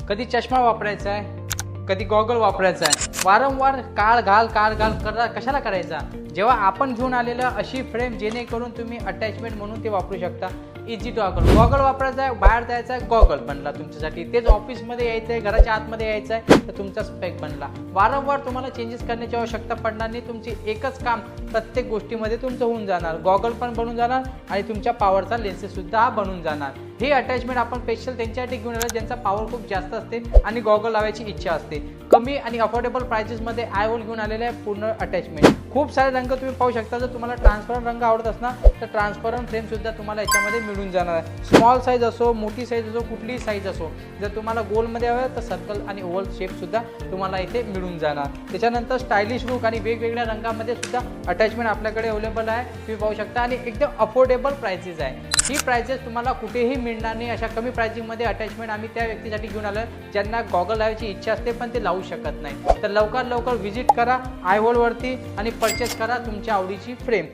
कधी चष्मा वापरायचा आहे, कधी गॉगल वापरायचा आहे, वारंवार काळ घाल कशाला करायचा? जेव्हा आपण घेऊन आलेलं अशी फ्रेम जेणेकरून तुम्ही अटॅचमेंट म्हणून ते वापरू शकता. इझी टू गॉगल वापरायचा आहे, बाहेर जायचं आहे, गॉगल बनला तुमच्यासाठी. तेच ऑफिसमध्ये यायचं आहे, घराच्या आतमध्ये यायचं आहे, तर तुमचा स्पेक बनला. वारंवार तुम्हाला चेंजेस करण्याची आवश्यकता पडणार नाही. तुमची एकच काम प्रत्येक गोष्टीमध्ये तुमचं होऊन जाणार. गॉगल पण बनून जाणार आणि तुमच्या पॉवरचा लेन्सेस सुद्धा बनून जाणार. हे अटॅचमेंट आपण स्पेशल त्यांच्यासाठी घेऊन आलो ज्यांचा पॉवर खूप जास्त असते आणि गॉगल लावायची इच्छा असते. कमी आणि अफोर्डेबल प्राइसेसमध्ये आय होल घेऊन आलेले आहे पूर्ण अटॅचमेंट. खूप सारे रंग तुम्ही पाहू शकता. जर तुम्हाला ट्रान्सपरंट रंग आवडत असणार तर ट्रान्सपरंट फ्रेम सुद्धा तुम्हाला याच्यामध्ये मिळून जाणार आहे. स्मॉल साईज असो, मोठी साईज असो, कुठलीही साईज असो. जर तुम्हाला गोलमध्ये हवं तर सर्कल आणि ओव्हल शेप सुद्धा तुम्हाला इथे मिळून जाणार. त्याच्यानंतर स्टायलिश लुक आणि वेगवेगळ्या रंगामध्ये सुद्धा अटॅचमेंट आपल्याकडे अवेलेबल आहे, तुम्ही पाहू शकता. आणि एकदम अफोर्डेबल प्राइसेस आहे. ही प्राइसेस तुम्हाला कुठेही मिळणार नाही. अशा कमी प्राइसिंगमध्ये अटॅचमेंट आम्ही त्या व्यक्तीसाठी घेऊन आलो ज्यांना गॉगल लावायची इच्छा असते पण ते लावू शकत नाही. तर लवकर व्हिजिट करा आय होलवरती आणि परचेस करा तुमच्या आवडीची फ्रेम.